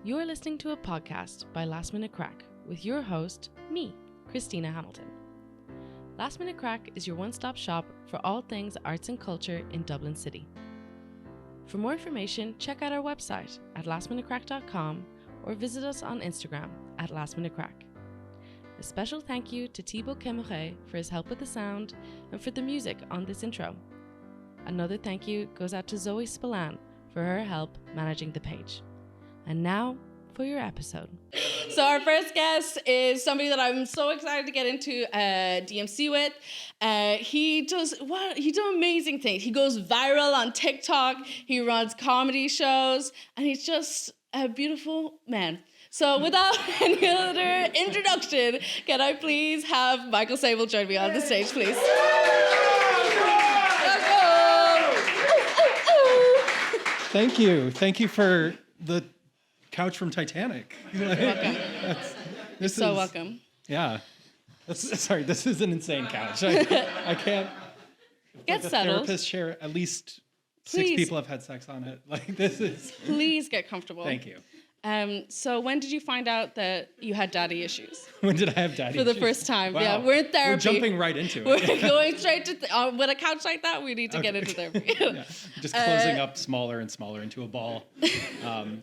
You're listening to a podcast by Last Minute Crack with your host, me, Christina Hamilton. Last Minute Crack is your one-stop shop for all things arts and culture in Dublin City. For more information, check out our website at lastminutecrack.com or visit us on Instagram at lastminutecrack. A special thank you to Thibaut Kemoret for his help with the sound and for the music on this intro. Another thank you goes out to Zoe Spillane for her help managing the page. And now for your episode. So our first guest is somebody that I'm so excited to get into DMC with. He does amazing things. He goes viral on TikTok. He runs comedy shows, and he's just a beautiful man. So without any other introduction, can I please have Michael Sable join me on the stage, please? Thank you. Thank you for the couch from Titanic. You're welcome. Welcome. Yeah. Sorry, this is an insane couch. I can't. Get settled. Therapist chair. At least Please. 6 people have had sex on it. This is. Please get comfortable. Thank you. So when did you find out that you had daddy issues? When did I have daddy issues? For the first time. Wow. Yeah, we're in therapy. We're jumping right into it. We're going straight to with a couch like that. We need to get into therapy. Yeah. Just closing up smaller and smaller into a ball.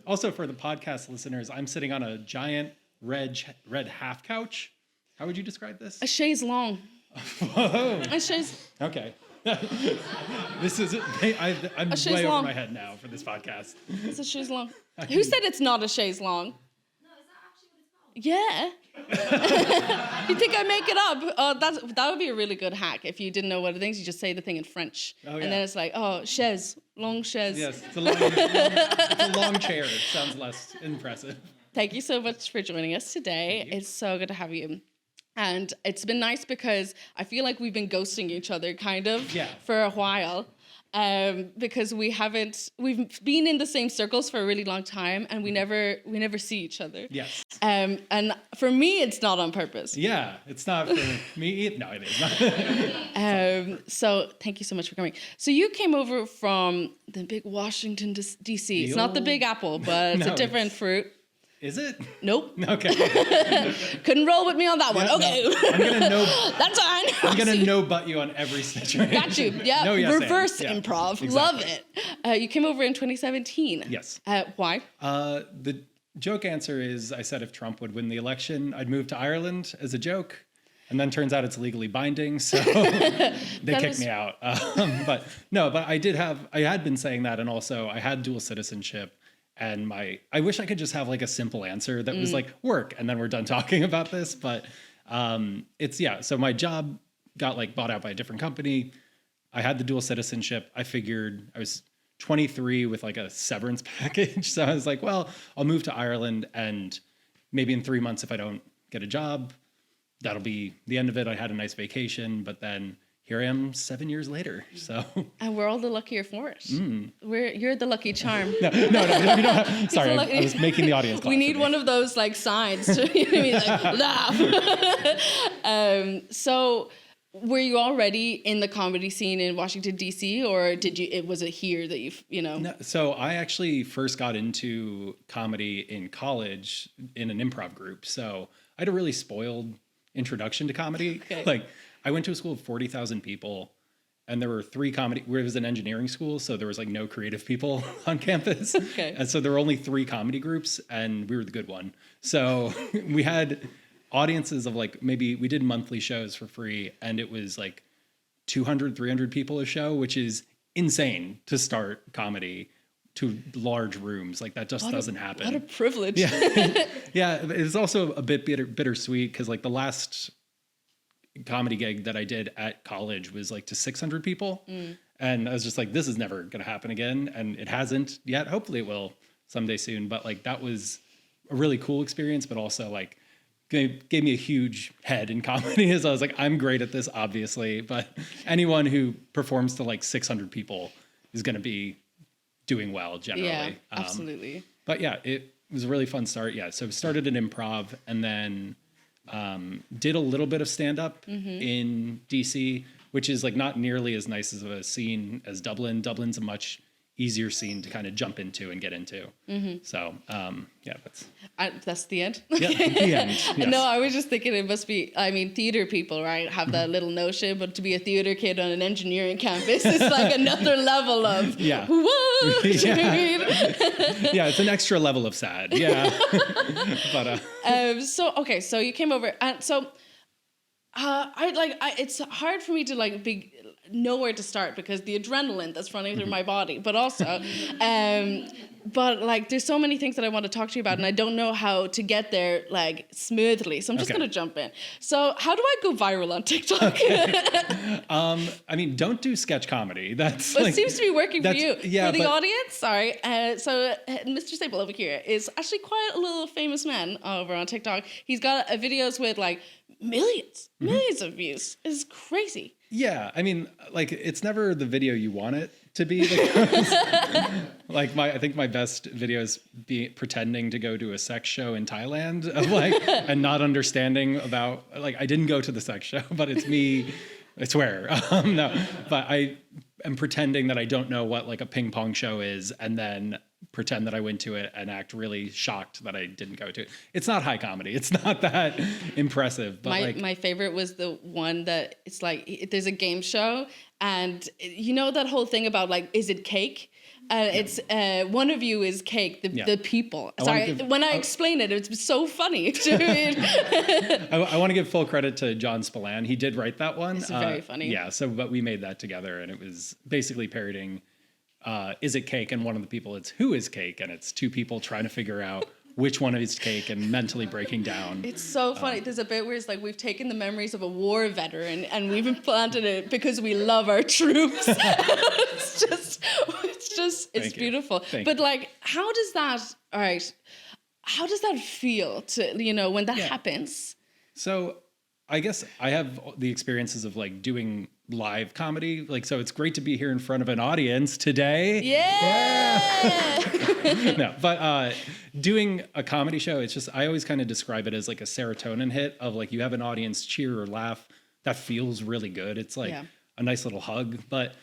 Also, for the podcast listeners, I'm sitting on a giant red half couch. How would you describe this? A chaise longue. Whoa. A chaise. Okay. This is I'm way over my head now for this podcast. It's a chaise longue. Who said it's not a chaise longue? No, is that actually what it's called? Yeah. You think I make it up? That would be a really good hack. If you didn't know what it is, you just say the thing in French. Oh, yeah. And then it's like, chaise, long chaise. Yes, it's a long chair. It sounds less impressive. Thank you so much for joining us today. It's so good to have you. And it's been nice because I feel like we've been ghosting each other for a while. Because we've been in the same circles for a really long time, and we never see each other. Yes. And for me, it's not on purpose. Yeah, it's not for me either. No, it is not. So thank you so much for coming. So you came over from the big Washington D.C. It's not the Big Apple, but it's a different fruit. Is it? Nope. Okay. Couldn't roll with me on that one. Yeah, okay. No, I'm gonna know. That's fine. I'm gonna no-butt you on every situation. Got you. Yeah. No, yes, reverse and. Yeah, improv. exactly. Love it. You came over in 2017. Yes. Why? The joke answer is I said if Trump would win the election, I'd move to Ireland as a joke. And then turns out it's legally binding, so they kicked me out. But I had been saying that, and also I had dual citizenship. And I wish I could just have like a simple answer that was like work, and then we're done talking about this. But so my job got like bought out by a different company. I had the dual citizenship. I figured I was 23 with like a severance package. So I was like, well, I'll move to Ireland, and maybe in 3 months, if I don't get a job, that'll be the end of it. I had a nice vacation, but then here I am 7 years later. So and we're all the luckier for it. You're the lucky charm. No, you don't have, sorry, I was making the audience clap. We need one of those like signs to laugh. So were you already in the comedy scene in Washington D.C. or was it here that No, so I actually first got into comedy in college in an improv group. So I had a really spoiled introduction to comedy. Okay. Like I went to a school of 40,000 people, and there were 3 comedy. It was an engineering school, so there was like no creative people on campus. Okay. And so there were only 3 comedy groups, and we were the good one. So we had audiences of like maybe we did monthly shows for free, and it was like 200, 300 people a show, which is insane to start comedy to large rooms. Like that just doesn't happen. What a privilege. Yeah. Yeah. It's also a bit bittersweet because like the last comedy gig that I did at college was like to 600 people. And I was just like, this is never going to happen again. And it hasn't yet. Hopefully it will someday soon. But like, that was a really cool experience, but also like gave me a huge head in comedy as I was like, I'm great at this, obviously, but anyone who performs to like 600 people is going to be doing well generally. Yeah, absolutely. But yeah, it was a really fun start. Yeah. So started in improv, and then did a little bit of stand-up in DC, which is like not nearly as nice as a scene as Dublin. Dublin's a much easier scene to kind of jump into and get into. So that's the end. Yeah, the end. Yes. No, I was just thinking it must be, I mean, theater people, right, have that little notion, but to be a theater kid on an engineering campus is like another level of, whoa. Yeah, it's an extra level of sad. Yeah. But so you came over, and so it's hard for me to know where to start because the adrenaline that's running through my body, but also, but like there's so many things that I want to talk to you about, and I don't know how to get there like smoothly. So I'm just gonna jump in. So how do I go viral on TikTok? I mean, don't do sketch comedy. That's it seems to be working for you. Yeah, for the audience, sorry. So Mr. Sable over here is actually quite a little famous man over on TikTok. He's got videos with like millions of views. It's crazy. Yeah, I mean, like it's never the video you want it to be. Like I think my best video is pretending to go to a sex show in Thailand, and not understanding about I didn't go to the sex show, but it's me. I swear, no. But I am pretending that I don't know what like a ping pong show is, and then pretend that I went to it and act really shocked that I didn't go to it. It's not high comedy. It's not that impressive. But my favorite was the one that it's like there's a game show, and you know that whole thing about like, is it cake? It's one of you is cake, the people. Sorry, when I explain it, it's so funny. I want to give full credit to John Spillane. He did write that one. It's very funny. Yeah, but we made that together, and it was basically parodying Is It Cake? And one of the people, it's Who Is Cake? And it's two people trying to figure out which one is cake and mentally breaking down. It's so funny. There's a bit where it's like we've taken the memories of a war veteran and we've implanted it because we love our troops. It's beautiful. But like, how does that feel to, when that happens? So I guess I have the experiences of like doing live comedy. So it's great to be here in front of an audience today. Yeah. No, but doing a comedy show, it's just, I always kind of describe it as like a serotonin hit of like, you have an audience cheer or laugh. That feels really good. It's like a nice little hug. But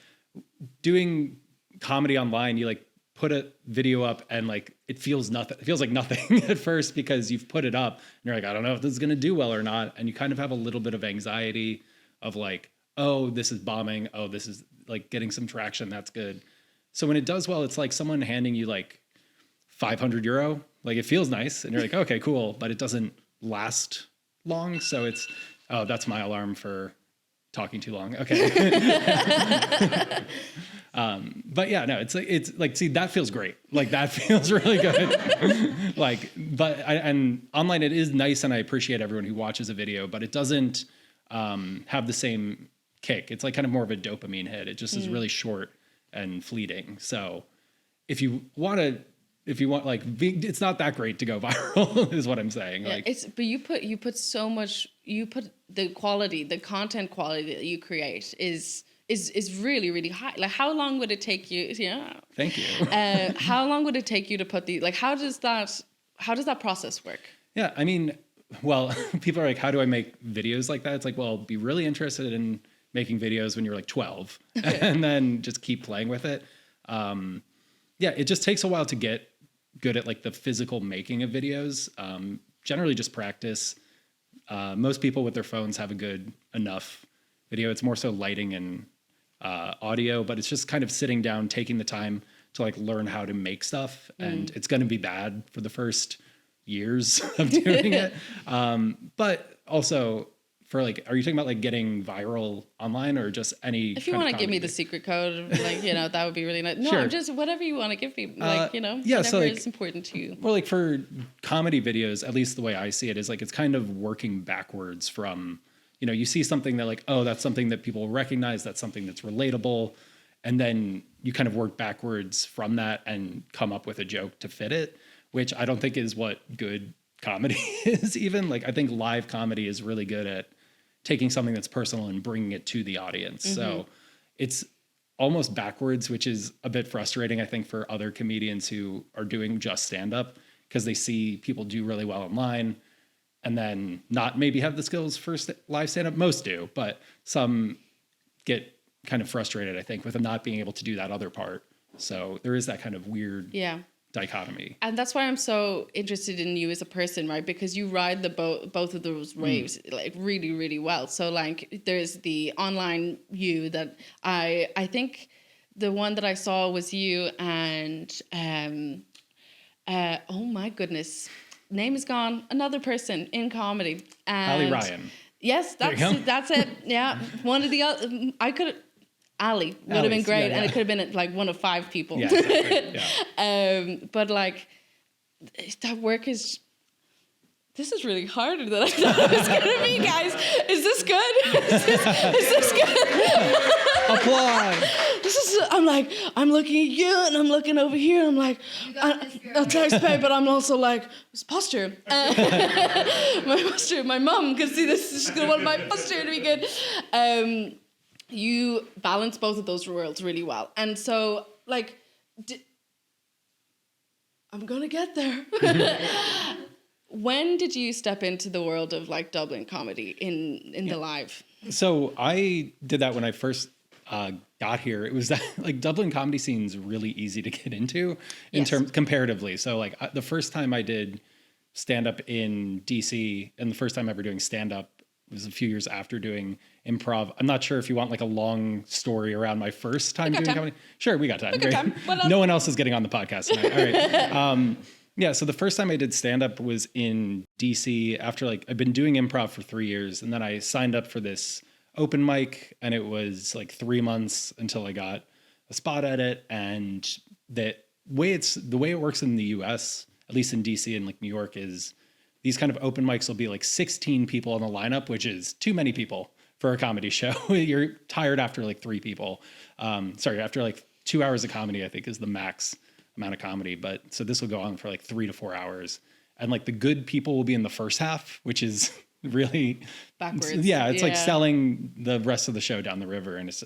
doing comedy online, you like put a video up and like, it feels nothing. It feels like nothing at first because you've put it up and you're like, I don't know if this is going to do well or not. And you kind of have a little bit of anxiety of like, oh, this is bombing. Oh, this is like getting some traction. That's good. So when it does well, it's like someone handing you like 500 euro. Like it feels nice and you're like, okay, cool. But it doesn't last long. So it's, oh, that's my alarm for talking too long. Okay. But yeah, no, it's like, see, that feels great. Like that feels really good. And online it is nice. And I appreciate everyone who watches a video, but it doesn't have the same kick. It's like kind of more of a dopamine hit. It just is really short and fleeting. So if you want like, it's not that great to go viral is what I'm saying. Yeah, but you put so much, the content quality that you create is really, really high. Like how long would it take you? Yeah. Thank you. How long would it take you to put how does that process work? Yeah. I mean, well, people are like, how do I make videos like that? It's like, well, be really interested in making videos when you're like 12 and then just keep playing with it. Yeah, it just takes a while to get good at like the physical making of videos. Generally just practice. Most people with their phones have a good enough video. It's more so lighting and audio, but it's just kind of sitting down, taking the time to like learn how to make stuff. And it's going to be bad for the first years of doing it. But also for like, are you talking about like getting viral online or just any? If you want to give me the secret code, like, that would be really nice. No, sure. Just whatever you want to give me, like, yeah, whatever so like, is important to you. Well, like for comedy videos, at least the way I see it is like, it's kind of working backwards from, you see something that like, oh, that's something that people recognize. That's something that's relatable. And then you kind of work backwards from that and come up with a joke to fit it, which I don't think is what good comedy is even. Like, I think live comedy is really good at taking something that's personal and bringing it to the audience. So it's almost backwards, which is a bit frustrating, I think, for other comedians who are doing just stand-up because they see people do really well online and then not maybe have the skills for live stand-up. Most do, but some get kind of frustrated, I think, with them not being able to do that other part So there is that kind of weird yeah. dichotomy. And that's why I'm so interested in you as a person, right? Because you ride the both of those waves like really, really well. So like there's the online you that I think the one that I saw was you and oh my goodness, name is gone. Another person in comedy. And Ali Ryan. Yes, that's it. Yeah, one of the other. I could. Ali would have been great, and it could have been like one of 5 people. Yeah, exactly. Yeah. But like that work is. This is really harder than I thought it was gonna be, guys. Is this good? Is this good? Applaud. I'm looking at you, and I'm looking over here, and I'm like, thanks, babe, but I'm also like, it's posture. My posture. My mum can see this. She's gonna want my posture to be good. You balance both of those worlds really well, and so like, I'm gonna get there. When did you step into the world of like Dublin comedy in the live? So I did that when I first got here. It was that like Dublin comedy scene's really easy to get into in terms comparatively. So like the first time I did stand up in DC and the first time ever doing stand up was a few years after doing improv. I'm not sure if you want like a long story around my first time doing comedy. Sure, we got time. Great. No one else is getting on the podcast tonight. All right. Yeah, so the first time I did stand-up was in DC after like I've been doing improv for 3 years, and then I signed up for this open mic, and it was like 3 months until I got a spot at it. And the way it works in the US, at least in DC and like New York, is these kind of open mics will be like 16 people in the lineup, which is too many people for a comedy show. You're tired after like 3 people. After like 2 hours of comedy, I think is the max amount of comedy, but so this will go on for like 3 to 4 hours, and like the good people will be in the first half, which is really backwards. It's like selling the rest of the show down the river, and it's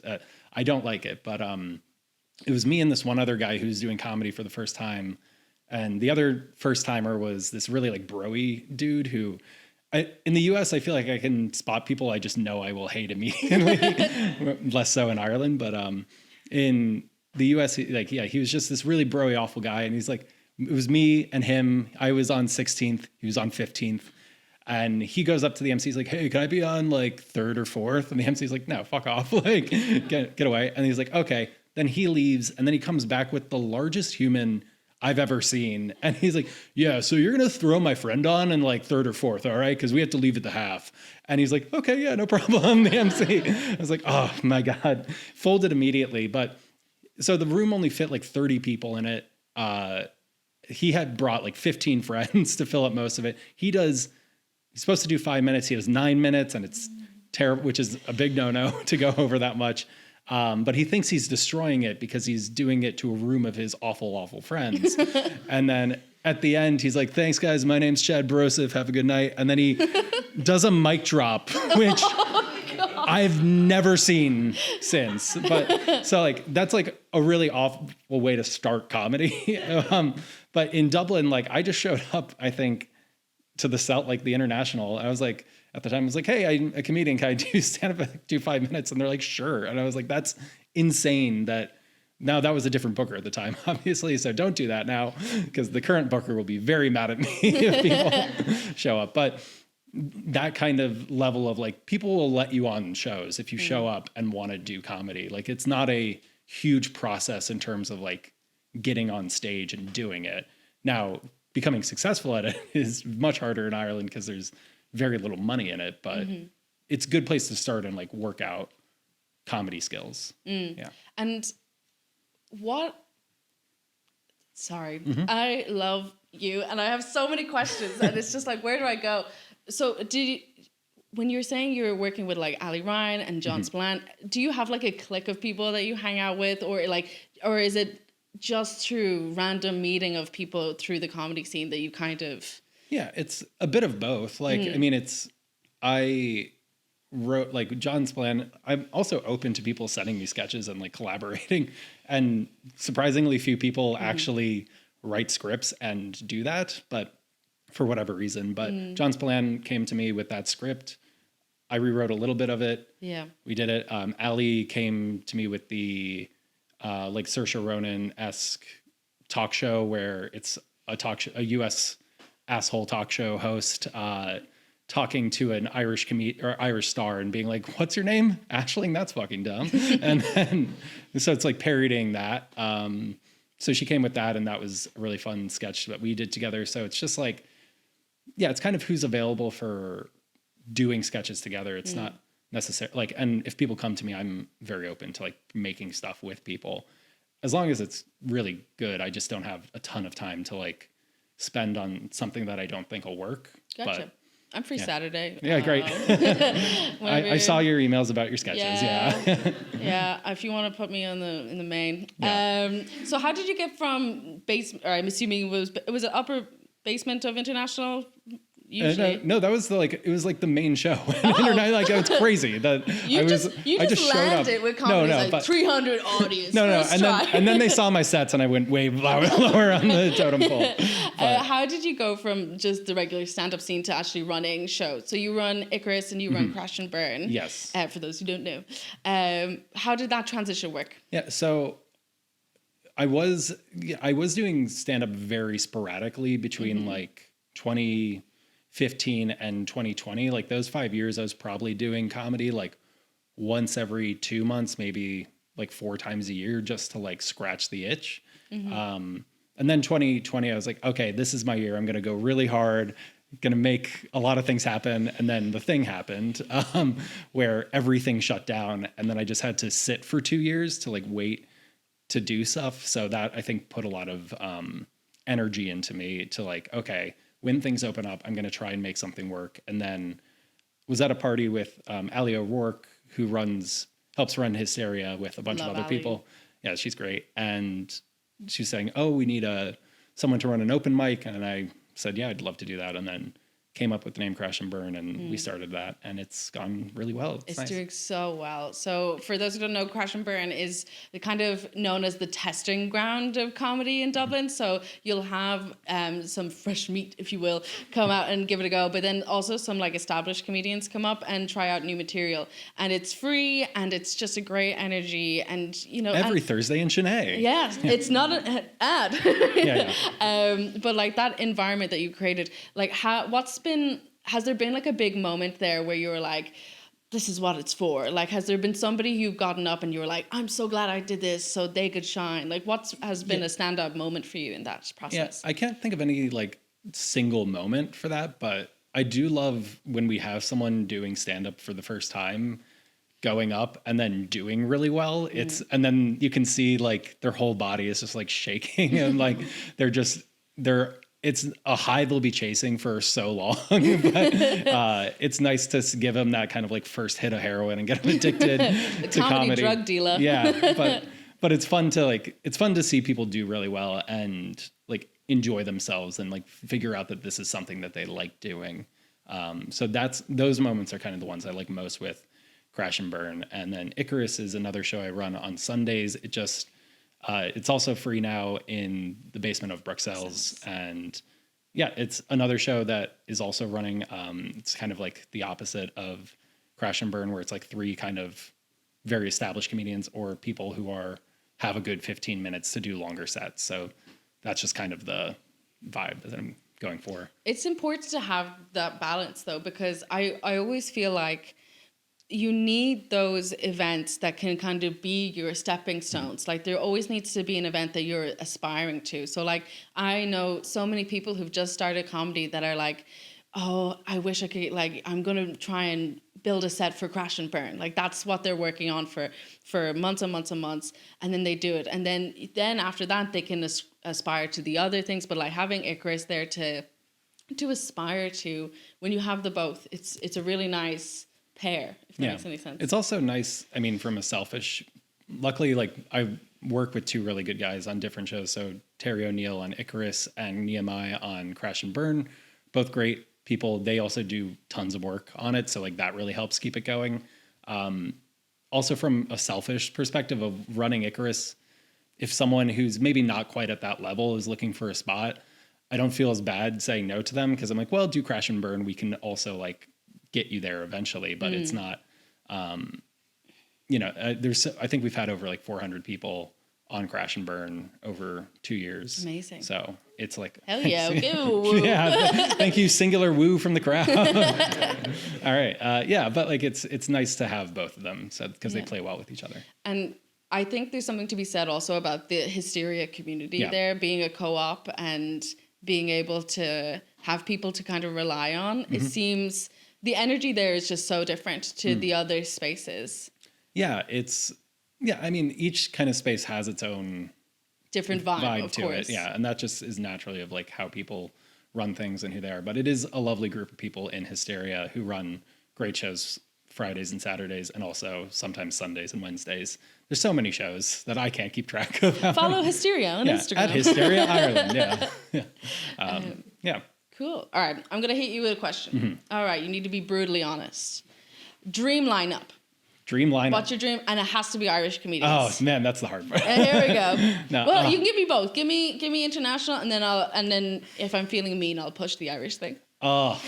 I don't like it, but it was me and this one other guy who's doing comedy for the first time, and the other first timer was this really like bro-y dude who in the US I feel like I can spot people I just know I will hate immediately. Less so in Ireland, but in the US, he was just this really bro-y, awful guy. And he's like, it was me and him. I was on 16th. He was on 15th. And he goes up to the MC. He's like, hey, can I be on like 3rd or 4th? And the MC's like, no, fuck off. Like, get away. And he's like, okay. Then he leaves. And then he comes back with the largest human I've ever seen. And he's like, yeah, so you're going to throw my friend on in like 3rd or 4th, all right? Because we have to leave at the half. And he's like, okay, yeah, no problem. The MC. I was like, oh my God. Folded immediately. But so the room only fit like 30 people in it. He had brought like 15 friends to fill up most of it. He's supposed to do 5 minutes. He does 9 minutes, and it's terrible, which is a big no-no to go over that much. But he thinks he's destroying it because he's doing it to a room of his awful, awful friends. And then at the end, he's like, thanks guys. My name's Chad Broseph. Have a good night. And then he does a mic drop, which I've never seen since. But so like, that's like a really awful way to start comedy. But in Dublin, like I just showed up, I think, to the South, like the International. I was like, at the time, I was like, hey, I'm a comedian. Can I do stand up, do 5 minutes? And they're like, sure. And I was like, that's insane that now that was a different booker at the time, obviously. So don't do that now, because the current booker will be very mad at me if people show up. But that kind of level of like, people will let you on shows if you show up and want to do comedy. Like, it's not a huge process in terms of like getting on stage and doing it. Now, becoming successful at it is much harder in Ireland because there's very little money in it, but it's a good place to start and like work out comedy skills. Yeah. And I love you, and I have so many questions, and it's just like, where do I go? So when you're saying you're working with like Ali Ryan and John Spillane, do you have like a clique of people that you hang out with, or is it just through random meeting of people through the comedy scene that you kind of... Yeah, it's a bit of both. Like, I mean, I wrote like John Spillane. I'm also open to people sending me sketches and like collaborating, and surprisingly few people actually write scripts and do that, but for whatever reason. But John Spillane came to me with that script. I rewrote a little bit of it. Yeah. We did it. Ali came to me with the like Saoirse Ronan-esque talk show where it's a U.S. asshole talk show host talking to an Irish star and being like, "What's your name? Aisling? That's fucking dumb." And then so it's like parodying that. So she came with that, and that was a really fun sketch that we did together. So it's just like, yeah, it's kind of who's available for doing sketches together. It's not necessary. Like, and if people come to me, I'm very open to like making stuff with people, as long as it's really good. I just don't have a ton of time to like spend on something that I don't think will work. Gotcha. But, I'm free Saturday. Yeah, great. I saw your emails about your sketches. Yeah. Yeah. If you want to put me in the main. Yeah. So how did you get from I'm assuming it was an upper basement of International? Usually. No, that was it was like the main show. Like, it's crazy. You just landed with comedy, but 300 audience. No, and then they saw my sets and I went way lower on the totem pole. How did you go from just the regular stand-up scene to actually running shows? So you run Icarus and you run Crash and Burn. Yes. For those who don't know. How did that transition work? Yeah, so I was doing stand-up very sporadically between like 2015 and 2020. Like those 5 years, I was probably doing comedy like once every 2 months, maybe like 4 times a year, just to like scratch the itch. And then 2020, I was like, okay, this is my year. I'm going to go really hard, going to make a lot of things happen. And then the thing happened where everything shut down. And then I just had to sit for 2 years to like wait to do stuff. So that I think put a lot of energy into me to like, okay, when things open up, I'm going to try and make something work. And then was at a party with Ali O'Rourke, who helps run Hysteria with a bunch of other people. Yeah, she's great. And she was saying, "Oh, we need someone to run an open mic." And I said, "Yeah, I'd love to do that." And then came up with the name Crash and Burn, and we started that, and it's gone really well. It's nice. Doing so well. So for those who don't know, Crash and Burn is the kind of known as the testing ground of comedy in Dublin. So you'll have some fresh meat, if you will, come out and give it a go. But then also some like established comedians come up and try out new material. And it's free, and it's just a great energy. And, you know... Every Thursday in Chennai. Yeah, it's not an ad. But like that environment that you created, like has there been like a big moment there where you were like, this is what it's for? Like, has there been somebody you've gotten up and you were like, I'm so glad I did this so they could shine? Like, what has been a standout moment for you in that process? Yeah, I can't think of any like single moment for that, but I do love when we have someone doing stand-up for the first time, going up and then doing really well. And then you can see like their whole body is just like shaking and like it's a high they'll be chasing for so long, but it's nice to give them that kind of like first hit of heroin and get them addicted to comedy. Drug dealer. Yeah, but it's fun to see people do really well and like enjoy themselves and like figure out that this is something that they like doing. So those moments are kind of the ones I like most with Crash and Burn. And then Icarus is another show I run on Sundays. It's also free now in the basement of Bruxelles. And yeah, it's another show that is also running. It's kind of like the opposite of Crash and Burn, where it's like 3 kind of very established comedians or people who have a good 15 minutes to do longer sets. So that's just kind of the vibe that I'm going for. It's important to have that balance though, because I always feel like you need those events that can kind of be your stepping stones. Like there always needs to be an event that you're aspiring to. So like I know so many people who've just started comedy that are like, oh, I wish I could, like, I'm going to try and build a set for Crash and Burn. Like that's what they're working on for months and months and months. And then they do it. And then after that, they can aspire to the other things. But like having Icarus there to aspire to, when you have the both, it's a really nice pair, if that makes any sense. It's also nice, I mean, from a selfish, luckily, like I work with 2 really good guys on different shows. So Terry O'Neill on Icarus and Nehemiah on Crash and Burn, both great people. They also do tons of work on it. So like that really helps keep it going. Also from a selfish perspective of running Icarus, if someone who's maybe not quite at that level is looking for a spot, I don't feel as bad saying no to them, because I'm like, well, do Crash and Burn. We can also like get you there eventually, but it's not, I think we've had over like 400 people on Crash and Burn over 2 years. Amazing. So it's like, hell yeah, okay, woo. yeah, thank you, singular woo from the crowd. All right, yeah, but like it's nice to have both of them, so because they play well with each other. And I think there's something to be said also about the Hysteria community there, being a co-op and being able to have people to kind of rely on. It seems the energy there is just so different to the other spaces. Yeah, I mean, each kind of space has its own different vibe of to course. it. Yeah, and that just is naturally of like how people run things and who they are. But it is a lovely group of people in Hysteria who run great shows Fridays and Saturdays, and also sometimes Sundays and Wednesdays. There's so many shows that I can't keep track of. Follow Hysteria on Instagram. At Hysteria Ireland, yeah. Cool. All right, I'm going to hit you with a question. All right, you need to be brutally honest. Dream lineup. What's your dream? And it has to be Irish comedians. Oh man, that's the hard part. Here we go. No, well, you can give me both. Give me international, and then if I'm feeling mean, I'll push the Irish thing. Oh,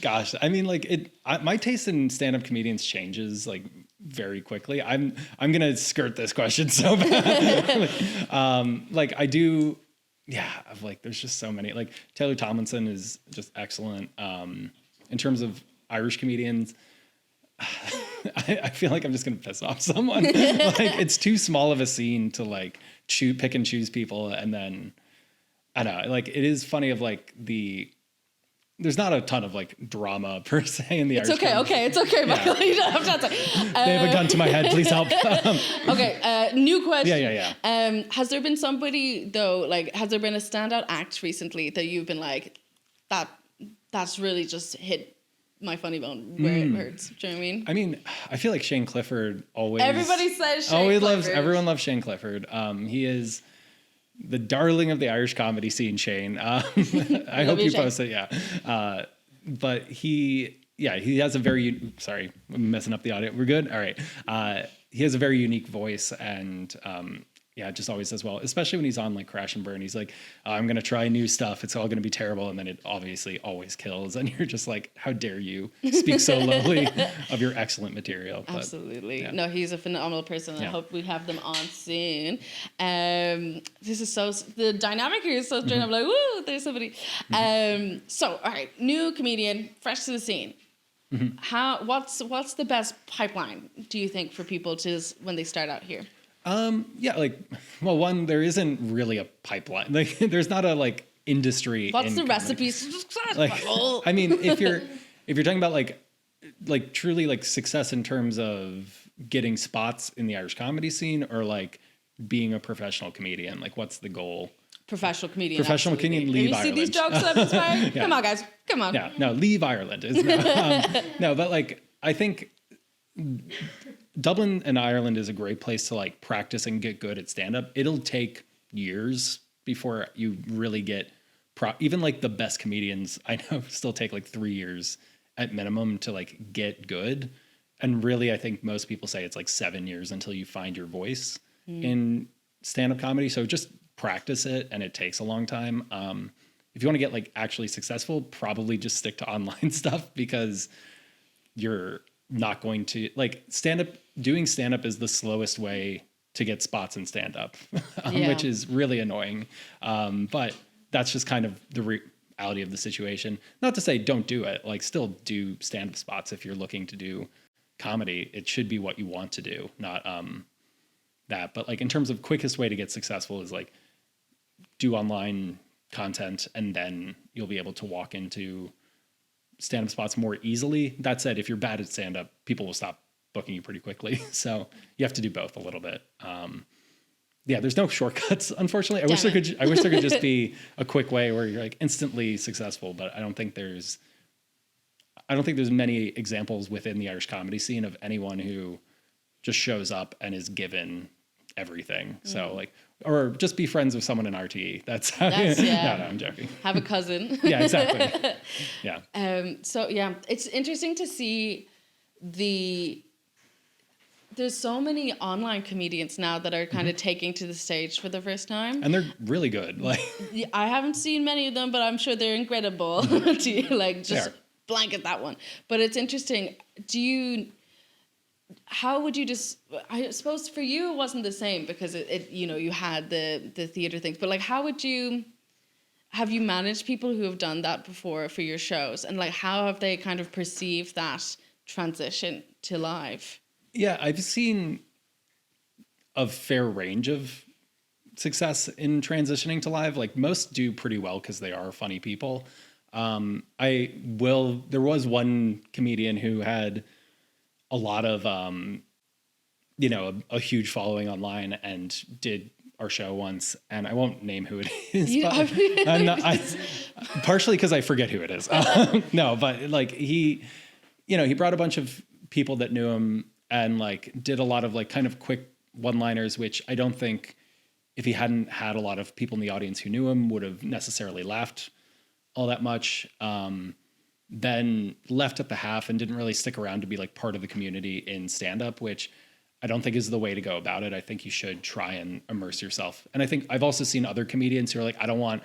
gosh. I mean, like my taste in stand-up comedians changes like very quickly. I'm gonna skirt this question so bad. Like I do. Yeah, there's just so many. Like Taylor Tomlinson is just excellent. In terms of Irish comedians, I feel like I'm just gonna piss off someone. Like it's too small of a scene to like pick and choose people, and then I don't know. Like it is funny of like there's not a ton of like drama per se in the Irish comedy. It's okay, Michael. You don't have to say. They have a gun to my head. Please help. Okay, new question. Yeah. Has there been somebody though? Like, has there been a standout act recently that you've been like, that's really just hit my funny bone where it hurts? Do you know what I mean? I mean, I feel like Shane Clifford always. Everybody says Shane Clifford. Everyone loves Shane Clifford. He is the darling of the Irish comedy scene, Shane. I hope you post it. Yeah. But he has a very, sorry, I'm messing up the audio. We're good. All right. He has a very unique voice, and just always does well, especially when he's on like Crash and Burn. He's like, I'm going to try new stuff. It's all going to be terrible. And then it obviously always kills. And you're just like, how dare you speak so lowly of your excellent material. But, absolutely. Yeah. No, he's a phenomenal person. I hope we have them on soon. This is the dynamic here is so strange. I'm like, woo, there's somebody. So, all right, new comedian, fresh to the scene. What's the best pipeline, do you think, for people when they start out here? One, there isn't really a pipeline. Like, there's not a like industry. What's the recipe? Like, I mean, if you're talking about like truly like success in terms of getting spots in the Irish comedy scene, or like being a professional comedian, like what's the goal? Professional comedian, leave Ireland. You see these jokes that I'm inspired? Come on, guys. Come on. Yeah, no, leave Ireland. No, but like I think Dublin and Ireland is a great place to like practice and get good at stand-up. It'll take years before you really get even like the best comedians I know still take like 3 years at minimum to like get good. And really, I think most people say it's like 7 years until you find your voice in stand-up comedy. So just practice it, and it takes a long time. If you want to get like actually successful, probably just stick to online stuff, because you're not going to like doing stand-up is the slowest way to get spots in stand-up, which is really annoying. But that's just kind of the reality of the situation. Not to say don't do it, like still do stand-up spots if you're looking to do comedy. It should be what you want to do, not that. But like in terms of quickest way to get successful is like do online content, and then you'll be able to walk into stand-up spots more easily. That said, if you're bad at stand-up, people will stop booking you pretty quickly. So you have to do both a little bit. There's no shortcuts, unfortunately. I wish there could just be a quick way where you're like instantly successful, but I don't think there's many examples within the Irish comedy scene of anyone who just shows up and is given everything. So like, or just be friends with someone in RTE. That's no, I'm joking. Have a cousin. Yeah, exactly. Yeah. So yeah, it's interesting to see there's so many online comedians now that are kind of taking to the stage for the first time. And they're really good. Like I haven't seen many of them, but I'm sure they're incredible. To like just blanket that one. But it's interesting. how would you just, I suppose for you it wasn't the same because you had the theater things, but like have you managed people who have done that before for your shows, and like how have they kind of perceived that transition to live? Yeah, I've seen a fair range of success in transitioning to live. Like most do pretty well because they are funny people. There was one comedian who had a lot of, a huge following online and did our show once, and I won't name who it is, partially because I forget who it is. No, but like he brought a bunch of people that knew him and like did a lot of like kind of quick one-liners, which I don't think if he hadn't had a lot of people in the audience who knew him would have necessarily laughed all that much. Then left at the half and didn't really stick around to be like part of the community in stand-up, which I don't think is the way to go about it. I think you should try and immerse yourself. And I think I've also seen other comedians who are like, I don't want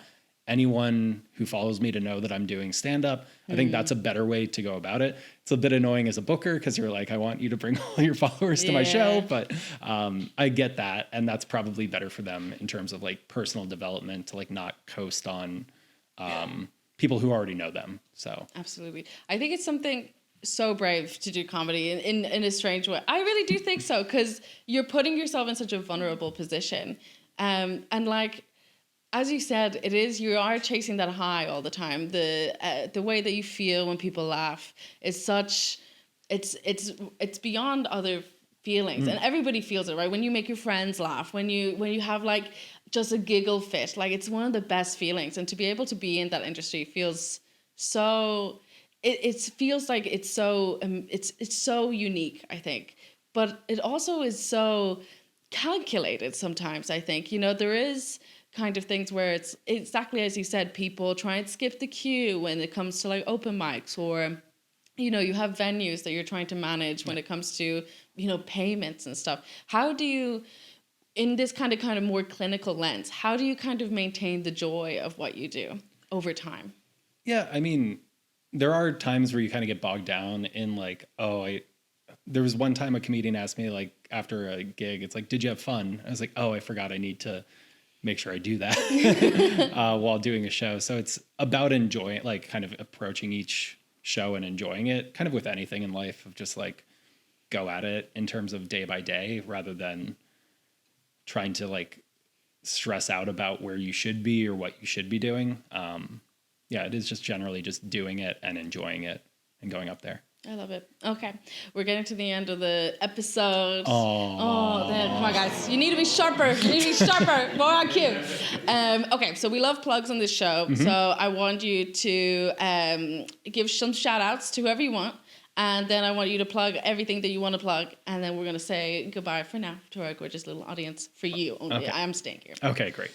anyone who follows me to know that I'm doing stand-up. I think that's a better way to go about it. It's a bit annoying as a booker because you're like, I want you to bring all your followers to my show, but I get that. And that's probably better for them in terms of like personal development to like not coast on people who already know them. So absolutely. I think it's something so brave to do comedy in a strange way. I really do think so, because you're putting yourself in such a vulnerable position. And like, as you said, you are chasing that high all the time. The way that you feel when people laugh is it's beyond other feelings, and everybody feels it, right? When you make your friends laugh, when you have like just a giggle fit, like it's one of the best feelings. And to be able to be in that industry feels so. It feels like it's so it's so unique, I think, but it also is so calculated sometimes. I think there is kind of things where it's exactly as you said, people try and skip the queue when it comes to like open mics, or you have venues that you're trying to manage when it comes to payments and stuff. How do you, in this kind of more clinical lens, how do you kind of maintain the joy of what you do over time? Yeah, I mean, there are times where you kind of get bogged down in like, there was one time a comedian asked me like after a gig, it's like, did you have fun? I was like, I forgot I need to make sure I do that while doing a show. So it's about enjoying, like kind of approaching each show and enjoying it, kind of with anything in life, of just like go at it in terms of day by day rather than trying to like stress out about where you should be or what you should be doing. It is just generally just doing it and enjoying it and going up there. I love it. Okay, we're getting to the end of the episode. Then come on, guys. You need to be sharper. More on cue. Okay, so we love plugs on this show. So I want you to give some shout outs to whoever you want. And then I want you to plug everything that you want to plug. And then we're going to say goodbye for now to our gorgeous little audience. For you only. Okay. I'm staying here. Okay, great.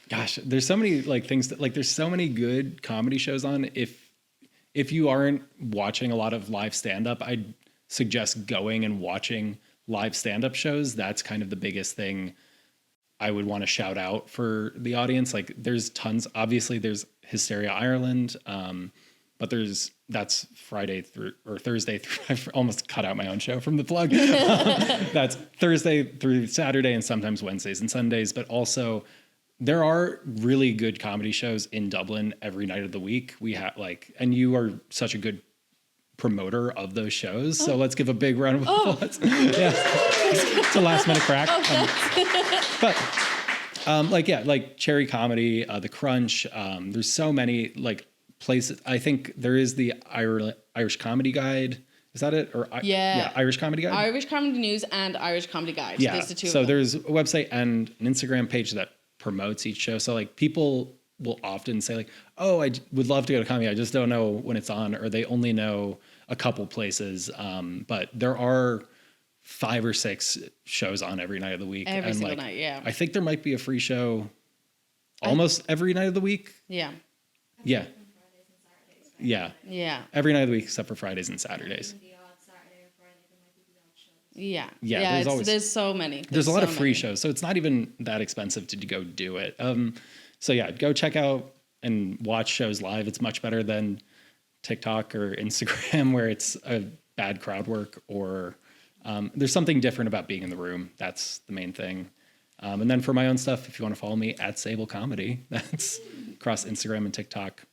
Gosh, there's so many like things that like there's so many good comedy shows on. If you aren't watching a lot of live stand-up, I'd suggest going and watching live stand-up shows. That's kind of the biggest thing I would want to shout out for the audience. Like there's tons, obviously there's Hysteria Ireland, but that's Friday through or Thursday through, I almost cut out my own show from the plug. That's Thursday through Saturday and sometimes Wednesdays and Sundays, but also there are really good comedy shows in Dublin every night of the week. We have and you are such a good promoter of those shows. So let's give a big round of applause. Yeah. It's a last minute crack. Like Cherry Comedy, The Crunch. There's so many like places. I think there is the Irish Comedy Guide. Is that it? Or Irish Comedy Guide? Irish Comedy News and Irish Comedy Guide. Yeah. There's the two so of them. There's a website and an Instagram page that promotes each show. So like people will often say like, oh, I would love to go to comedy. I just don't know when it's on, or they only know a couple places. But there are 5 or 6 shows on every night of the week. Every single night, yeah. I think there might be a free show almost every night of the week. Yeah. Yeah. Yeah. Yeah. Every night of the week except for Fridays and Saturdays. Yeah. Yeah. There's so many. There's a lot of free shows, so it's not even that expensive to go do it. So yeah, go check out and watch shows live. It's much better than TikTok or Instagram where it's a bad crowd work or there's something different about being in the room. That's the main thing. And then for my own stuff, if you want to follow me at Sable Comedy, that's across Instagram and TikTok.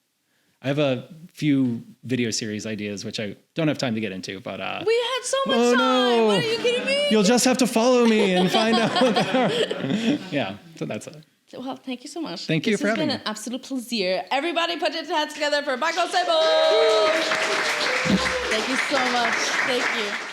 I have a few video series ideas, which I don't have time to get into, but... we had so much time! No. What are you kidding me? You'll just have to follow me and find out what they are. Yeah, so that's it. Well, thank you so much. Thank you for having me. This has been an absolute pleasure. Everybody put your hands together for Michael Sable! Thank you so much. Thank you.